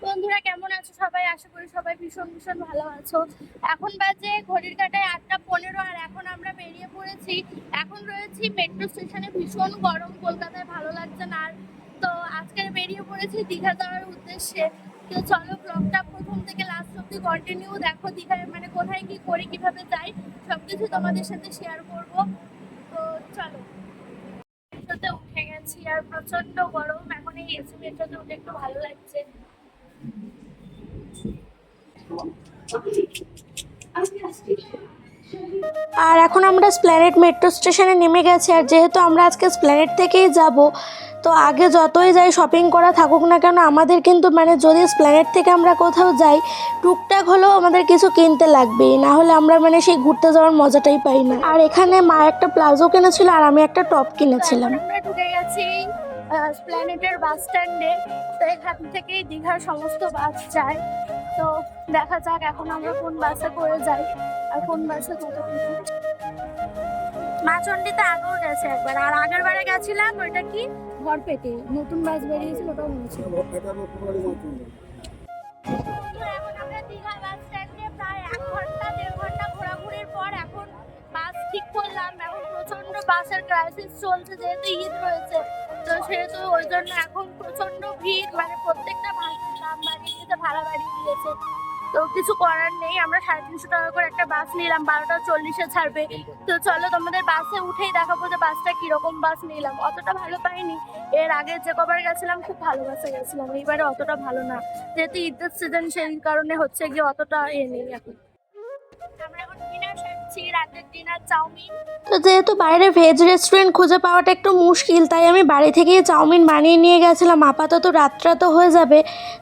বন্ধুরা কেমন আছো সবাই? আশা করি সবাই ভীষণ ভীষণ ভালো আছো। এখন বাজে ঘড়ির কাঁটায় 8:15 আর এখন আমরা বেরিয়ে পড়েছি। এখন রয়েছি মেট্রো স্টেশনে, ভীষণ গরম, কলকাতায় ভালো লাগছে না আর। তো আজকে বেরিয়ে পড়েছি দীঘা যাওয়ার উদ্দেশ্যে। তো চলো ব্লগটা প্রথম থেকে লাস্ট অব্দি কন্টিনিউ দেখো। দীঘায় মানে কোথায় কি করি, কিভাবে যাই, সবকিছু তোমাদের সাথে শেয়ার করব। তো চলো। মেট্রোতে উঠে গেছি আর প্রচন্ড গরম। এখন এই এসি মেট্রোতে উঠে একটু ভালো লাগছে। আর এখন আমরা স্প্ল্যানেড মেট্রো স্টেশনে নেমে গেছি। আর যেহেতু আমরা আজকে স্প্ল্যানেড থেকেই যাব, তো আগে যতই যাই শপিং করা থাকুক না কেন, আমাদের কিন্তু মানে যদি স্প্ল্যানেড থেকে আমরা কোথাও যাই, টুকটাক হলেও আমাদের কিছু কিনতে লাগবেই, না হলে আমরা মানে সেই ঘুরতে যাওয়ার মজাটাই পাই না। আর এখানে মা একটা প্লাজো কিনেছিল আর আমি একটা টপ কিনেছিলাম। আমরা ঢুকে গেছি স্প্ল্যানেডের বাস স্ট্যান্ডে। তো এখান থেকেই দীঘার সমস্ত বাস যায়। তো দেখা যাক এখন আমরা কোন বাসে করে যাই আর কোন বাসে কত কিছু। মাচন্ডিতে আগেও গেছে একবার, আর আগের বারে গেছিলাম ওইটা কি ভরপেটে নতুন বাস বেরিয়েছিল, ওটাও মনে ছিল। এখন আমরা দীঘা বাস স্ট্যান্ডে প্রায় 1-1.5 ঘন্টা ঘোরাঘুরির পর এখন বাস ঠিক করলাম। এখন প্রচন্ড বাসের ক্রাইসিস চলছে, যেহেতু ঈদ রয়েছে, তো সেহেতু ওই জন্য এখন প্রচন্ড ভিড়। মানে প্রত্যেকটা বাসের দাম বাড়িয়ে দিয়েছে, ভাড়া বাড়িয়ে দিয়েছে। তো কিছু করার নেই, আমরা 350 টাকা করে একটা বাস নিলাম, 12:40-এ ছাড়বে। তো চলো তোমাদের বাসে উঠেই দেখাবো যে বাসটা কিরকম বাস নিলাম। অতটা ভালো পাইনি, এর আগে যে কবার গেছিলাম খুব ভালো বাসে গেছিলাম, এইবারে অতটা ভালো না, যেহেতু ঈদের সিজন সেই কারণে হচ্ছে গিয়ে অতটা নেই এখন। আমরা এখন ডিনার সারছি, রাতের ডিনার চাউমিন। তো যেহেতু বাইরে ভেজ রেস্টুরেন্ট খুঁজে পাওয়াটা একটু মুশকিল, তাই আমি বাড়ি থেকেই চাউমিন বানিয়ে নিয়ে গেছিলাম। আপাতত রাতটা তো হয়ে যাবে,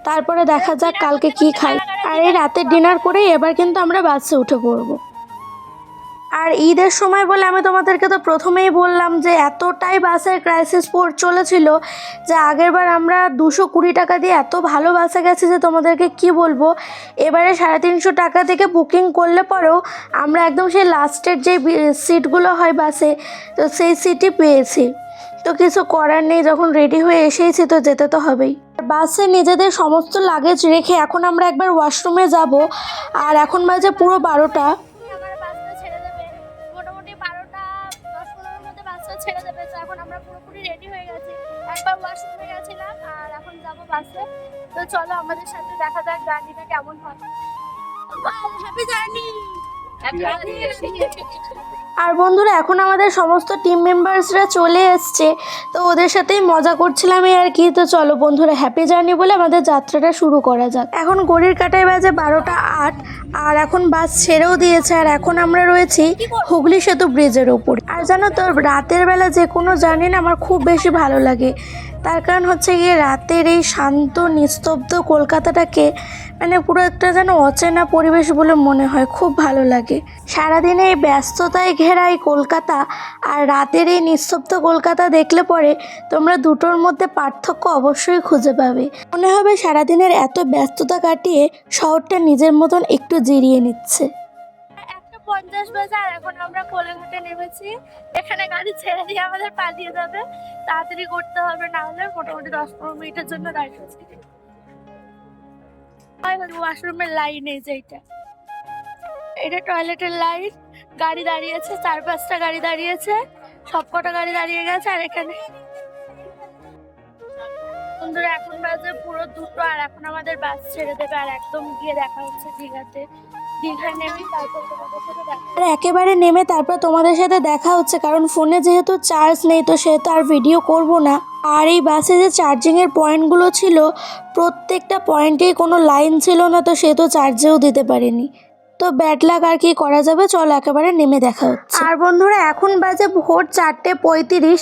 তারপরে দেখা যাক কালকে কি খাই। আর এই রাতের ডিনার করেই এবার কিন্তু আমরা বাসে উঠে পড়বো। আর ঈদের সময় বলে আমি তোমাদেরকে তো প্রথমেই বললাম যে এতটাই বাসের ক্রাইসিস চলেছিল যে আগেরবার আমরা 220 টাকা দিয়ে এত ভালো বাসে গেছি যে তোমাদেরকে কি বলবো। এবারে 350 টাকা থেকে বুকিং করলে পরেও আমরা একদম সেই লাস্টের যে সিটগুলো হয় বাসে, তো সেই সিটই পেয়েছি। তো কিছু করার নেই, যখন রেডি হয়ে এসেইছি তো যেতে তো হবেই। বাসে নিজেদের সমস্ত লাগেজ রেখে এখন আমরা একবার ওয়াশরুমে যাব। আর এখন বাজে পুরো 12টা। আমার বাসটা ছেড়ে দেবে মোটামুটি 12:10-15-এর মধ্যে বাসটা ছেড়ে দেবে। তো এখন আমরা পুরোপুরি রেডি হয়ে গেছি, একবার ওয়াশরুমে গেছিলাম আর এখন যাব বাসে। তো চলো আমাদের সাথে দেখা যাক জার্নিটা কেমন হয়। Happy journey. আর বন্ধুরা এখন আমাদের সমস্ত টিম মেম্বার্সরা চলে এসছে, তো ওদের সাথেই মজা করছিলাম এই আর কি। তো চলো বন্ধুরা, হ্যাপি জার্নি বলে আমাদের যাত্রাটা শুরু করা যাক। এখন ঘড়ির কাঁটায় বাজে 12:08 আর এখন বাস ছেড়েও দিয়েছে। আর এখন আমরা রয়েছি হুগলি সেতু ব্রিজের ওপর। আর জানো তো, রাতের বেলা যে কোনো জার্নি না আমার খুব বেশি ভালো লাগে। তার কারণ হচ্ছে গিয়ে রাতের এই শান্ত নিস্তব্ধ কলকাতাটাকে মানে পুরো একটা যেন অচেনা পরিবেশ বলে মনে হয়, খুব ভালো লাগে। সারাদিনে এই ব্যস্ততায় ঘেরা এই কলকাতা আর রাতের এই নিস্তব্ধ কলকাতা দেখলে পরে তোমরা দুটোর মধ্যে পার্থক্য অবশ্যই খুঁজে পাবে। মনে হবে সারাদিনের এত ব্যস্ততা কাটিয়ে শহরটা নিজের মতন একটু জিরিয়ে নিচ্ছে। 1:50 বাজে আর এখন আমরা কোলাঘাটে নেমেছি। এখানে গাড়ি ছেড়ে দিয়ে আমাদের পালিয়ে যাবে, তাড়াতাড়ি করতে হবে, না হলে মোটামুটি 10-15 মিনিটের জন্য দাঁড়িয়ে আছি। ওয়াশরুমের লাইন এই যে এটা টয়লেটের লাইন। গাড়ি দাঁড়িয়েছে, 4-5টা গাড়ি দাঁড়িয়েছে, সবকটা গাড়ি দাঁড়িয়ে গেছে। আর এখানে বন্ধুরা এখন বাজে পুরো 2টো আর এখন আমাদের বাস ছেড়ে দেবে আর একদম গিয়ে দেখা হচ্ছে দীঘাতে। দীঘায় নেমে তারপর তোমাদের সাথে দেখা। আর একেবারে নেমে তারপর তোমাদের সাথে দেখা হচ্ছে, কারণ ফোনে যেহেতু চার্জ নেই তো সেহেতু আর ভিডিও করব না। আর এই বাসে যে চার্জিংয়ের পয়েন্টগুলো ছিল, প্রত্যেকটা পয়েন্টেই কোনো লাইন ছিল না, তো সেহেতু চার্জেও দিতে পারিনি। তো ব্যাড লাক, আর কি করা যাবে, চলো একেবারে নেমে দেখা হচ্ছে। আর বন্ধুরা এখন বাজে ভোর 4:35।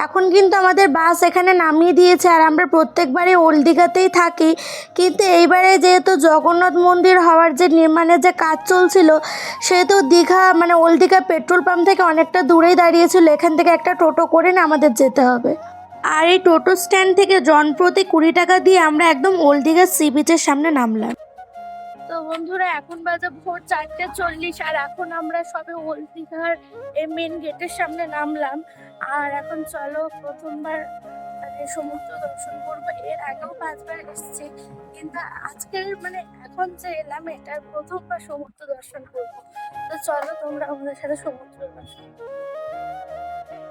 এখন কিন্তু আমাদের বাস এখানে নামিয়ে দিয়েছে। আর আমরা প্রত্যেকবারই ওল্ড দীঘাতেই থাকি, কিন্তু এইবারে যেহেতু জগন্নাথ মন্দির হওয়ার যে নির্মাণের যে কাজ চলছিল, সেহেতু দীঘা মানে ওল্ড দীঘা পেট্রোল পাম্প থেকে অনেকটা দূরেই দাঁড়িয়েছিল। এখান থেকে একটা টোটো করে না আমাদের যেতে হবে। আর এই টোটো স্ট্যান্ড থেকে জনপ্রতি 20 টাকা দিয়ে আমরা একদম ওল্ড দীঘা সি বিচের সামনে নামলাম। তো বন্ধুরা এখন বাজে ভোর 4:40 আর এখন আমরা সবে ওল্ড দীঘার মেন গেটের সামনে নামলাম। আর এখন চলো প্রথমবার মানে সমুদ্র দর্শন করবো। এর আগেও 5বার এসেছি, কিন্তু আজকের মানে এখন যে এলাম এটার প্রথমবার সমুদ্র দর্শন করবো। তো চলো তোমরা আমাদের সাথে সমুদ্র দর্শন করো।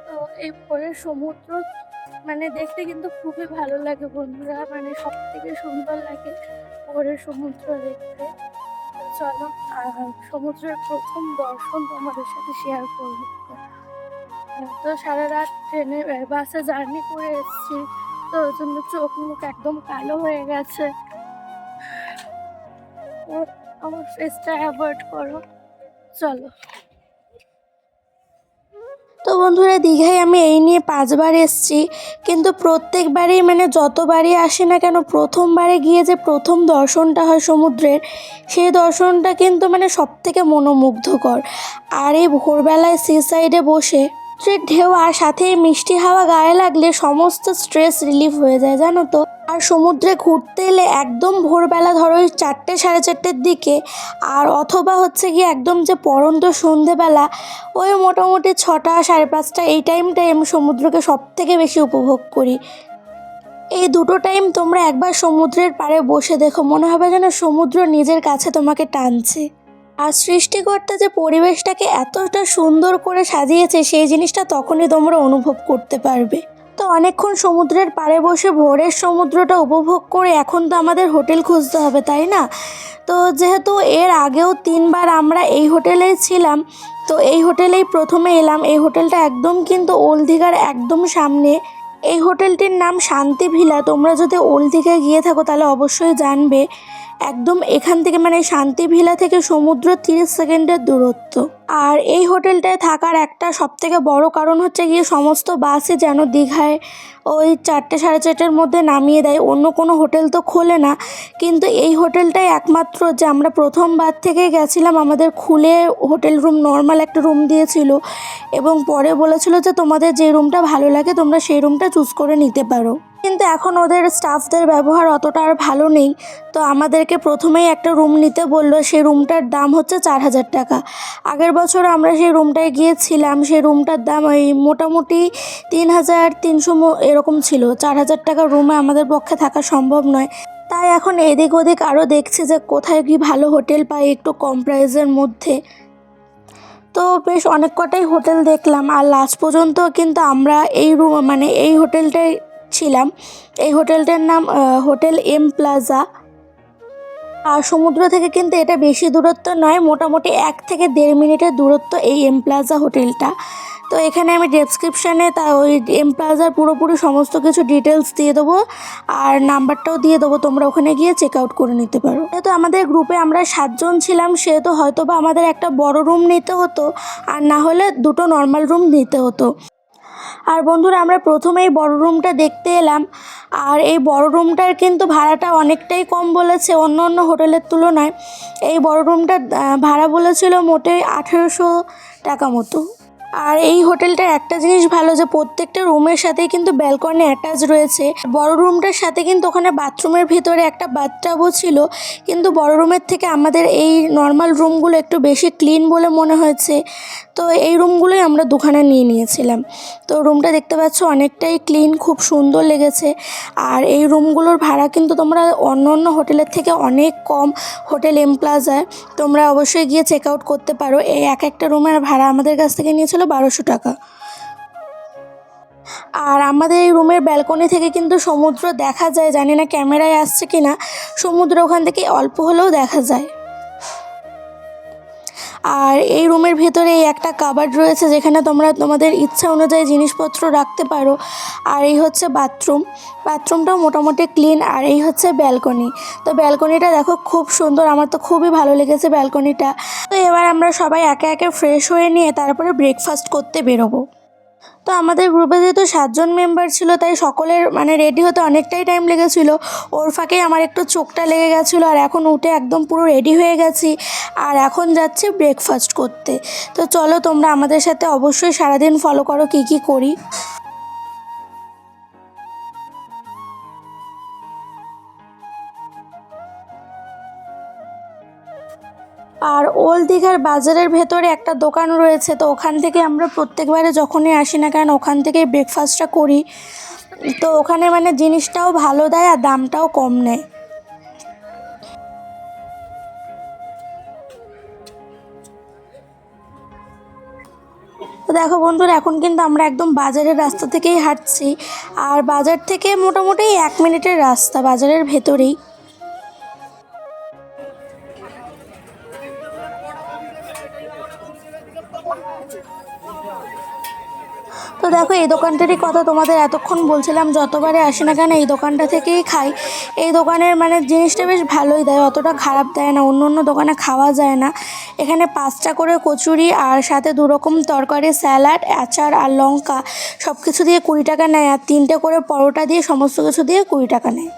তো এই ভোরের সমুদ্র মানে দেখতে কিন্তু খুবই ভালো লাগে বন্ধুরা, মানে সব থেকে সুন্দর লাগে ভোরের সমুদ্র দেখতে। তো চলো সমুদ্রের প্রথম দর্শন তোমাদের সাথে শেয়ার করবো। তো সারা রাত ট্রেনে বাসে জার্নি করে এসেছি, তো ওই জন্য চোখ মুখ একদম কালো হয়ে গেছে। তো আমার ফেসটা অ্যাভয়েড করো, চলো। তো বন্ধুরা দীঘায় আমি এই নিয়ে 5বার এসেছি, কিন্তু প্রত্যেকবারেই মানে যতবারই আসি না কেন প্রথমবারে গিয়ে যে প্রথম দর্শনটা হয় সমুদ্রের, সেই দর্শনটা কিন্তু মানে সবথেকে মনোমুগ্ধকর। আর এই ভোরবেলায় সি সাইডে বসে সমুদ্রের ঢেউ আর সাথে এই মিষ্টি হাওয়া গায়ে লাগলে সমস্ত স্ট্রেস রিলিফ হয়ে যায় জানো তো। আর সমুদ্রে ঘুরতে এলে একদম ভোরবেলা ধরো ওই 4টে সাড়ে 4টের দিকে, আর অথবা হচ্ছে গিয়ে একদম যে পড়ন্ত সন্ধেবেলা ওই মোটামুটি 6টা সাড়ে 5টা এই টাইমটাই আমি সমুদ্রকে সব থেকে বেশি উপভোগ করি। এই দুটো টাইম তোমরা একবার সমুদ্রের পাড়ে বসে দেখো, মনে হবে যেন সমুদ্র নিজের কাছে তোমাকে টানছে। আর সৃষ্টিকর্তা যে পরিবেশটাকে এতটা সুন্দর করে সাজিয়েছে সেই জিনিসটা তখনই তোমরা অনুভব করতে পারবে। তো অনেকক্ষণ সমুদ্রের পাড়ে বসে ভোরের সমুদ্রটা উপভোগ করে এখন তো আমাদের হোটেল খুঁজতে হবে, তাই না? তো যেহেতু এর আগেও 3বার আমরা এই হোটেলেই ছিলাম, তো এই হোটেলেই প্রথমে এলাম। এই হোটেলটা একদম কিন্তু ওল্ড দীঘার একদম সামনে। এই হোটেলটির নাম শান্তি ভিলা। তোমরা যদি ওল্ড দীঘায় গিয়ে থাকো তাহলে অবশ্যই জানবে। একদম এখান থেকে মানে শান্তি ভিলা থেকে সমুদ্র 30 সেকেন্ডের দূরত্ব। আর এই হোটেলটায় থাকার একটা সবথেকে বড় কারণ হচ্ছে গিয়ে সমস্ত বাসই যেন দীঘায় ওই 4টে সাড়ে 4টের মধ্যে নামিয়ে দেয়, অন্য কোনো হোটেল তো খোলে না। কিন্তু এই হোটেলটাই একমাত্র যে আমরা প্রথমবার থেকে গেছিলাম, আমাদের খুলে হোটেল রুম নর্মাল একটা রুম দিয়েছিল এবং পরে বলেছিল যে তোমাদের যে রুমটা ভালো লাগে তোমরা সেই রুমটা চুজ করে নিতে পারো। কিন্তু এখন ওদের স্টাফদের ব্যবহার অতটা আর ভালো নেই, তো আমাদেরকে প্রথমেই একটা রুম নিতে বললো। সেই রুমটার দাম হচ্ছে 4000 টাকা। আগের বছর আমরা সেই রুমটায় গিয়েছিলাম, সেই রুমটার দাম ওই মোটামুটি 3300 এরকম ছিল। 4000 টাকার রুমে আমাদের পক্ষে থাকা সম্ভব নয়। তাই এখন এদিক ওদিক আরও দেখছি যে কোথায় কি ভালো হোটেল পাই একটু কম প্রাইসের মধ্যে। তো বেশ অনেক কটাই হোটেল দেখলাম, আর লাস্ট পর্যন্ত কিন্তু আমরা এই রুম মানে এই হোটেলটাই ছিলাম। এই হোটেলটার নাম হোটেল এম প্লাজা। আর সমুদ্র থেকে কিন্তু এটা বেশি দূরত্ব নয়, মোটামুটি 1 থেকে 1.5 মিনিটের দূরত্ব এই এম প্লাজা হোটেলটা। তো এখানে আমি ডেসক্রিপশানে তা ওই এম প্লাজার পুরোপুরি সমস্ত কিছু ডিটেলস দিয়ে দেবো, আর নাম্বারটাও দিয়ে দেবো, তোমরা ওখানে গিয়ে চেক আউট করে নিতে পারো। যেহেতু আমাদের গ্রুপে আমরা 7 জন ছিলাম সেহেতু হয়তো বা আমাদের একটা বড় রুম নিতে হতো, আর না হলে 2টো নর্মাল রুম নিতে হতো। আর বন্ধুরা আমরা প্রথমেই বড় রুমটা দেখতে এলাম, আর এই বড় রুমটার কিন্তু ভাড়াটা অনেকটাই কম বলেছে অন্য অন্য হোটেলের তুলনায়। এই বড় রুমটার ভাড়া বলেছিল মোটে 1800 টাকা মতো। আর এই হোটেলটার একটা জিনিস ভালো যে প্রত্যেকটা রুমের সাথেই কিন্তু ব্যালকনি অ্যাটাচ রয়েছে। বড় রুমটার সাথে কিন্তু ওখানে বাথরুমের ভিতরে একটা বাথটাবও ছিল, কিন্তু বড় রুমের থেকে আমাদের এই নর্মাল রুমগুলো একটু বেশি ক্লিন বলে মনে হয়েছে, তো এই রুমগুলোই আমরা দুখানা নিয়ে নিয়েছিলাম। তো রুমটা দেখতে পাচ্ছ অনেকটাই ক্লিন, খুব সুন্দর লেগেছে। আর এই রুমগুলোর ভাড়া কিন্তু তোমরা অন্য অন্য হোটেলের থেকে অনেক কম হোটেল এম প্লাজায়। তোমরা অবশ্যই গিয়ে চেক আউট করতে পারো। এই একটা রুমের ভাড়া আমাদের কাছ থেকে নিয়েছিল 1200 টাকা। আর আমাদের এই রুমের ব্যালকনি থেকে কিন্তু সমুদ্র দেখা যায়, জানি না ক্যামেরায় আসছে কি না, সমুদ্র ওখান থেকে অল্প হলেও দেখা যায়। আর এই রুমের ভেতরে এই একটা কাবার্ড রয়েছে যেখানে তোমরা তোমাদের ইচ্ছা অনুযায়ী জিনিসপত্র রাখতে পারো। আর এই হচ্ছে বাথরুমটাও মোটামুটি ক্লিন। আর এই হচ্ছে ব্যালকনি। তো ব্যালকনিটা দেখো খুব সুন্দর, আমার তো খুবই ভালো লেগেছে ব্যালকনিটা। তো এবার আমরা সবাই একে একে ফ্রেশ হয়ে নিয়ে তারপরে ব্রেকফাস্ট করতে বেরোবো। তো আমাদের গ্রুপে যেহেতু 7 জন মেম্বার ছিল তাই সকলের মানে রেডি হতে অনেকটাই টাইম লেগেছিলো। ওর ফাঁকেই আমার একটু চোখটা লেগে গেছিলো, আর এখন উঠে একদম পুরো রেডি হয়ে গেছি, আর এখন যাচ্ছি ব্রেকফাস্ট করতে। তো চলো তোমরা আমাদের সাথে অবশ্যই সারাদিন ফলো করো কী কী করি। আর ওল্ড দীঘার বাজারের ভেতরে একটা দোকান রয়েছে, তো ওখান থেকে আমরা প্রত্যেকবারে যখনই আসি না কেন ওখান থেকেই ব্রেকফাস্টটা করি। তো ওখানে মানে জিনিসটাও ভালো দেয় আর দামটাও কম নেয়। দেখো বন্ধুরা, এখন কিন্তু আমরা একদম বাজারের রাস্তা থেকেই হাঁটছি। আর বাজার থেকে মোটামুটি 1 মিনিটের রাস্তা, বাজারের ভেতরেই। তো দেখো, এই দোকানটারই কথা তোমাদের এতক্ষণ বলছিলাম, যতবারে আসি না কেন এই দোকানটা থেকেই খাই। এই দোকানের মানে জিনিসটা বেশ ভালোই দেয়, অতটা খারাপ দেয় না, অন্য অন্য দোকানে খাওয়া যায় না। এখানে 5টা করে কচুরি আর সাথে 2 রকম তরকারি, স্যালাড, আচার আর লঙ্কা সব কিছু দিয়ে 20 টাকা নেয়। আর 3টে করে পরোটা দিয়ে সমস্ত কিছু দিয়ে 20 টাকা নেয়।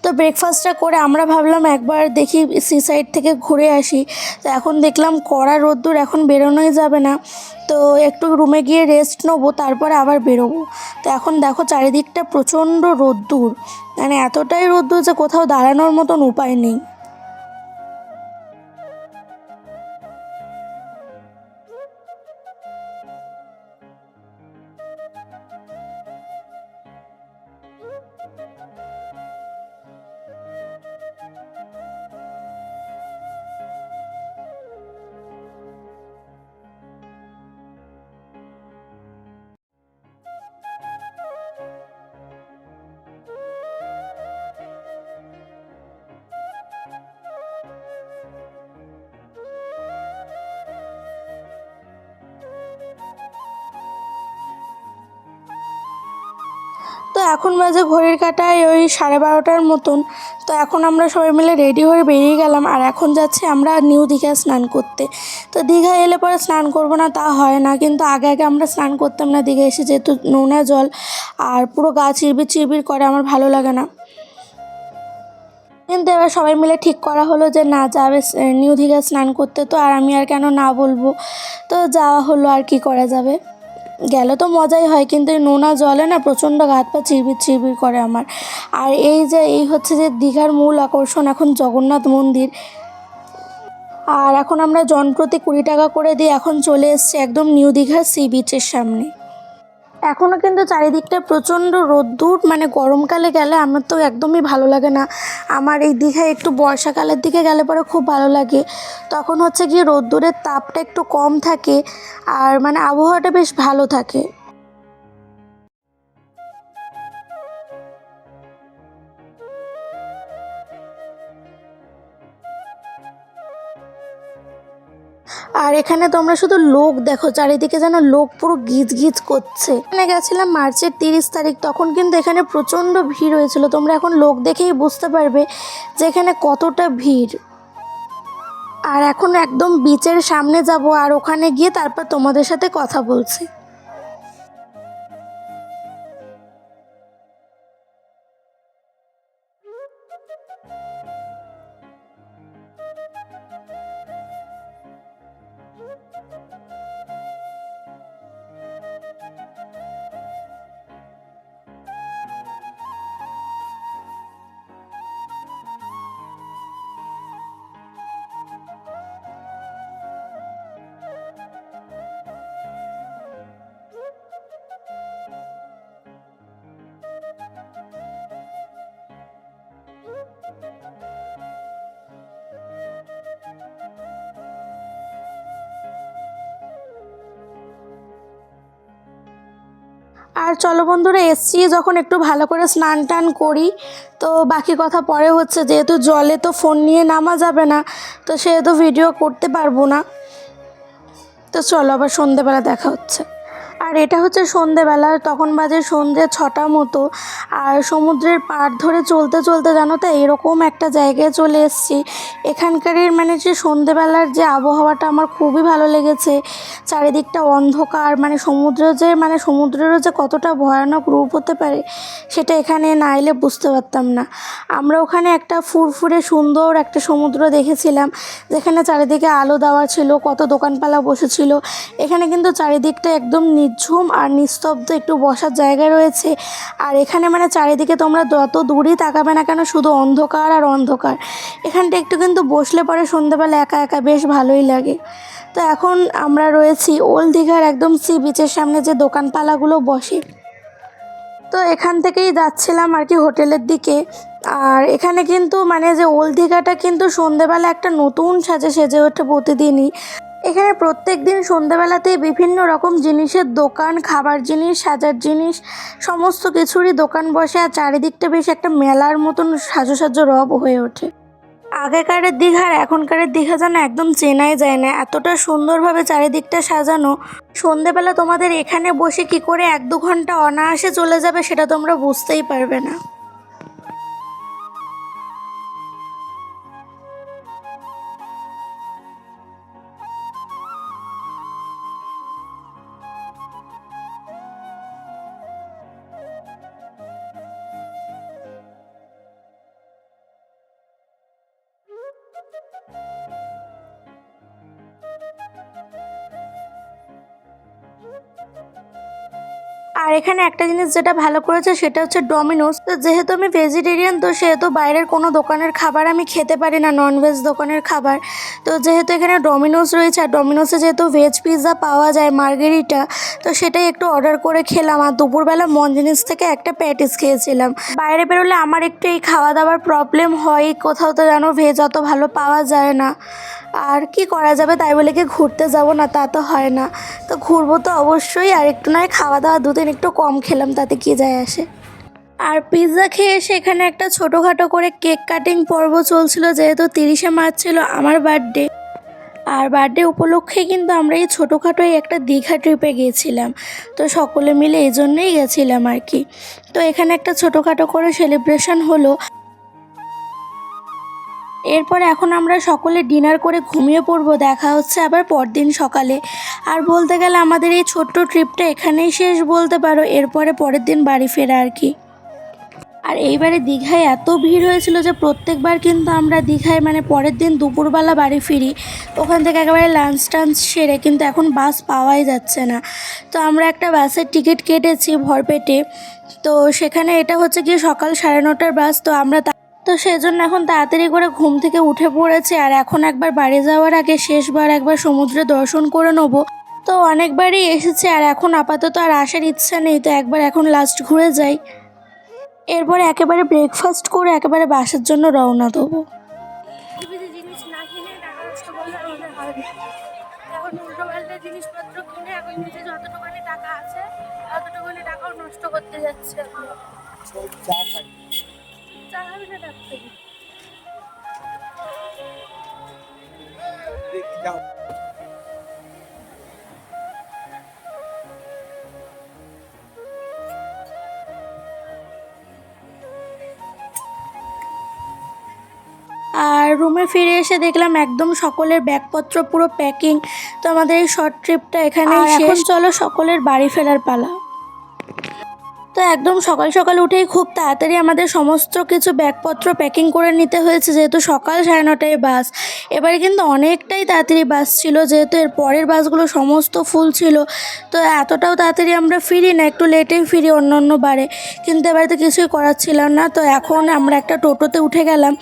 তো ব্রেকফাস্টটা করে আমরা ভাবলাম একবার দেখি সি সাইড থেকে ঘুরে আসি। তো এখন দেখলাম কড়া রোদ্দুর, এখন বেরোনোই যাবে না। তো একটু রুমে গিয়ে রেস্ট নেবো, তারপরে আবার বেরোবো। তো এখন দেখো চারিদিকটা প্রচণ্ড রোদ্দুর, মানে এতটাই রোদ্দুর যে কোথাও দাঁড়ানোর মতন উপায় নেই। তো এখন বাজে ঘড়ির কাঁটায় ওই 12:30টার মতন। তো এখন আমরা সবাই মিলে রেডি হয়ে বেরিয়ে গেলাম, আর এখন যাচ্ছি আমরা নিউ দীঘায় স্নান করতে। তো দীঘায় এলে পরে স্নান করব না তা হয় না, কিন্তু আগে আগে আমরা স্নান করতাম না দীঘায় এসে, যেহেতু নোনা জল আর পুরো গা চিরবির চিরবির করে, আমার ভালো লাগে না। কিন্তু এবার সবাই মিলে ঠিক করা হলো যে না, যাবে নিউ দীঘায় স্নান করতে। তো আর আমি আর কেন না বলবো, তো যাওয়া হলো, আর কি করা যাবে। গেলে তো মজাই হয়, কিন্তু এই নোনা জলে না প্রচণ্ড গা হাত পা চিরবির চিরবির করে আমার। আর এই হচ্ছে যে দীঘার মূল আকর্ষণ এখন জগন্নাথ মন্দির। আর এখন আমরা জনপ্রতি 20 টাকা করে দিয়ে এখন চলে এসেছি একদম নিউ দীঘার সি বিচের সামনে। এখনও কিন্তু চারিদিকটা প্রচণ্ড রোদ্দুর, মানে গরমকালে গেলে আমার তো একদমই ভালো লাগে না। আমার এই দীঘায় একটু বর্ষাকালের দিকে গেলে পরে খুব ভালো লাগে, তখন হচ্ছে কি রোদ্দুরের তাপটা একটু কম থাকে আর মানে আবহাওয়াটা বেশ ভালো থাকে। আর এখানে তোমরা শুধু লোক দেখো, চারিদিকে যেন লোক পুরো গিজ গিজ করছে। এখানে গেছিলাম মার্চের 30 তারিখ, তখন কিন্তু এখানে প্রচণ্ড ভিড় হয়েছিল। তোমরা এখন লোক দেখেই বুঝতে পারবে যে এখানে কতটা ভিড়। আর এখন একদম বিচের সামনে যাব, আর ওখানে গিয়ে তারপর তোমাদের সাথে কথা বলছি। আর চলো বন্ধুরা, এসছি যখন একটু ভালো করে স্নান টান করি। তো বাকি কথা পরে হচ্ছে, যেহেতু জলে তো ফোন নিয়ে নামা যাবে না, তো সেহেতু ভিডিও করতে পারবো না। তো চলো, আবার সন্ধেবেলা দেখা হচ্ছে। আর এটা হচ্ছে সন্ধেবেলা, তখন বাজে সন্ধে 6টা মতো। আর সমুদ্রের পাড় ধরে চলতে চলতে জানো তো এরকম একটা জায়গায় চলে এসেছি। এখানকারের মানে যে সন্ধেবেলার যে আবহাওয়াটা আমার খুবই ভালো লেগেছে। চারিদিকটা অন্ধকার, মানে সমুদ্রেরও যে কতটা ভয়ানক রূপ হতে পারে সেটা এখানে না এলে বুঝতে পারতাম না। আমরা ওখানে একটা ফুরফুরে সুন্দর একটা সমুদ্র দেখেছিলাম, যেখানে চারিদিকে আলো দেওয়া ছিল, কত দোকানপালা বসেছিল। এখানে কিন্তু চারিদিকটা একদম নিঝুম আর নিস্তব্ধ, একটু বসার জায়গা রয়েছে। আর এখানে মানে চারিদিকে তোমরা যত দূরই তাকাবে না কেন শুধু অন্ধকার আর অন্ধকার। এখানটা একটু কিন্তু বসলে পরে সন্ধ্যাবেলা একা একা বেশ ভালোই লাগে। তো এখন আমরা রয়েছি ওল্ড দীঘার একদম সি বিচের সামনে যে দোকানপালাগুলো বসে। তো এখান থেকেই যাচ্ছিলাম আর কি হোটেলের দিকে। আর এখানে কিন্তু মানে যে ওল্ড দীঘাটা কিন্তু সন্ধেবেলা একটা নতুন সেজে ওঠে প্রতিদিনই। এখানে প্রত্যেক দিন সন্ধ্যাবেলাতেই বিভিন্ন রকম জিনিসের দোকান, খাবার জিনিস, সাজার জিনিস সমস্ত কিছুরই দোকান বসে, আর চারিদিকটা বেশ একটা মেলার মতন সাজো সাজো রব হয়ে ওঠে। আগেকারের দীঘা আর এখনকারের দীঘা যেন একদম চেনাই যায় না, এতটা সুন্দরভাবে চারিদিকটা সাজানো। সন্ধেবেলা তোমাদের এখানে বসে কি করে 1-2 ঘন্টা অনায়াসে চলে যাবে সেটা তোমরা বুঝতেই পারবে না। আর এখানে একটা জিনিস যেটা ভালো করেছে সেটা হচ্ছে ডমিনোস। তো যেহেতু আমি ভেজিটেরিয়ান, তো সেহেতু বাইরের কোনো দোকানের খাবার আমি খেতে পারি না, ননভেজ দোকানের খাবার। তো যেহেতু এখানে ডমিনোস রয়েছে, আর ডমিনোসে যেহেতু ভেজ পিৎজা পাওয়া যায়, মার্গেরিটা, তো সেটাই একটু অর্ডার করে খেলাম। আর দুপুরবেলা মঞ্জিনিস থেকে একটা প্যাটিস খেয়েছিলাম। বাইরে বেরোলে আমার একটু এই খাওয়া দাওয়ার প্রবলেম হয়, কোথাও তো জানো ভেজ অত ভালো পাওয়া যায় না। আর কি করা যাবে, তাই বলে কি ঘুরতে যাব না তা তো হয় না। তো ঘুরবো তো অবশ্যই, আর একটু নয় খাওয়া দাওয়া দুদিন একটু কম খেলাম, তাতে কি যায় আসে। আর পিৎজা খেয়ে এসে এখানে একটা ছোটোখাটো করে কেক কাটিং পর্ব চলছিল, যেহেতু 30শে মার্চ ছিল আমার বার্থডে। আর বার্থডে উপলক্ষে কিন্তু আমরা এই ছোটোখাটোই একটা দীঘা ট্রিপে গিয়েছিলাম। তো সকলে মিলে এই জন্যেই গেছিলাম আর কি। তো এখানে একটা ছোটোখাটো করে সেলিব্রেশন হলো। এরপর এখন আমরা সকলে ডিনার করে ঘুমিয়ে পড়বো, দেখা হচ্ছে আবার পরদিন সকালে। আর বলতে গেলে আমাদের এই ছোট্ট ট্রিপটা এখানেই শেষ বলতে পারো, এরপরে পরের দিন বাড়ি ফেরা আর কি। আর এইবারে দীঘায় এত ভিড় হয়েছিল যে প্রত্যেকবার কিন্তু আমরা দীঘায় মানে পরের দিন দুপুরবেলা বাড়ি ফিরি, ওখান থেকে একেবারে লাঞ্চ টাঞ্চ সেরে, কিন্তু এখন বাস পাওয়াই যাচ্ছে না। তো আমরা একটা বাসের টিকিট কেটেছি ভরপেটে। তো সেখানে এটা হচ্ছে গিয়ে সকাল 9:30টার বাস। তো সেজন্য এখন তাড়াতাড়ি করে ঘুম থেকে উঠে পড়েছে। আর এখন একবার বাড়ি যাওয়ার আগে শেষবার একবার সমুদ্রে দর্শন করে নেবো। তো অনেকবারই এসেছে, আর এখন আপাতত আর আসার ইচ্ছা নেই, তো একবার এখন লাস্ট ঘুরে যাই। এরপরে একেবারে ব্রেকফাস্ট করে একেবারে বাসার জন্য রওনা দেবো। জিনিস না কিনে টাকা নষ্ট করলে আমাদের হয় না। এখন উল্টো পাল্টা জিনিসপত্র কিনে এখন নিজে যতটুকুনি টাকা আছে ততটুকুনি টাকাও নষ্ট করতে যাচ্ছে। চা খাবি না ডাক্তার? আর রুমে ফিরে এসে দেখলাম একদম সকলের ব্যাগপত্র পুরো প্যাকিং। তো আমাদের এই শর্ট ট্রিপটা এখানেই শেষ। চলো সকলের বাড়ি ফেরার পালা। তো একদম সকাল সকাল উঠেই খুব তাড়াতাড়ি আমাদের সমস্ত কিছু ব্যাগপত্র প্যাকিং করে নিতে হয়েছে, যেহেতু সকাল 9:30টায় বাস। এবারে কিন্তু অনেকটাই তাড়াতাড়ি বাস ছিল, যেহেতু এর পরের বাসগুলো সমস্ত ফুল ছিল। তো এতটাও তাড়াতাড়ি আমরা ফিরি না, একটু লেটেই ফিরি অন্য বারে, কিন্তু এবারে তো কিছুই করার ছিল না। তো এখন আমরা একটা টোটোতে উঠে গেলাম,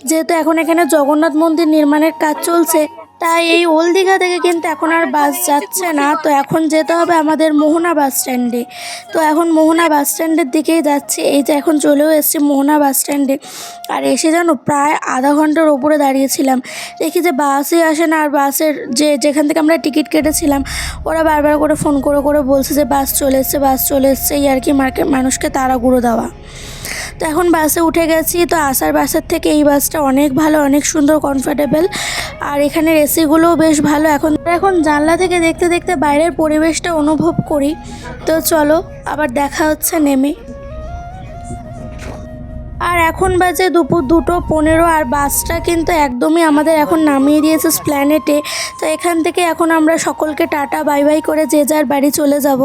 যেহেতু এখন এখানে জগন্নাথ মন্দির নির্মাণের কাজ চলছে, তাই এই ওল্ড দীঘা থেকে কিন্তু এখন আর বাস যাচ্ছে না। তো এখন যেতে হবে আমাদের মোহনা বাস স্ট্যান্ডে। তো এখন মোহনা বাস স্ট্যান্ডের দিকেই যাচ্ছি। এই যে এখন চলেও এসেছি মোহনা বাস স্ট্যান্ডে। আর এসে জানো প্রায় আধা ঘন্টার ওপরে দাঁড়িয়েছিলাম, দেখি যে বাসই আসে না। আর বাসের যেখান থেকে আমরা টিকিট কেটেছিলাম, ওরা বারবার করে ফোন করে বলছে যে বাস চলে এসছে, এই আর কি মানুষকে তাড়াহুড়ো দেওয়া। তো এখন বাসে উঠে গেছি। তো আসার বাসের থেকে এই বাসটা অনেক ভালো, অনেক সুন্দর, কমফোর্টেবল। আর এখানের এসিগুলোও বেশ ভালো। এখন জানলা থেকে দেখতে দেখতে বাইরের পরিবেশটা অনুভব করি। তো চলো আবার দেখা হচ্ছে নেমে। আর এখন বাজে দুপুর 2:15, আর বাসটা কিন্তু একদমই আমাদের এখন নামিয়ে দিয়েছে স্প্ল্যানেটে। তো এখান থেকে এখন আমরা সকলকে টাটা বাই বাই করে যে যার বাড়ি চলে যাব।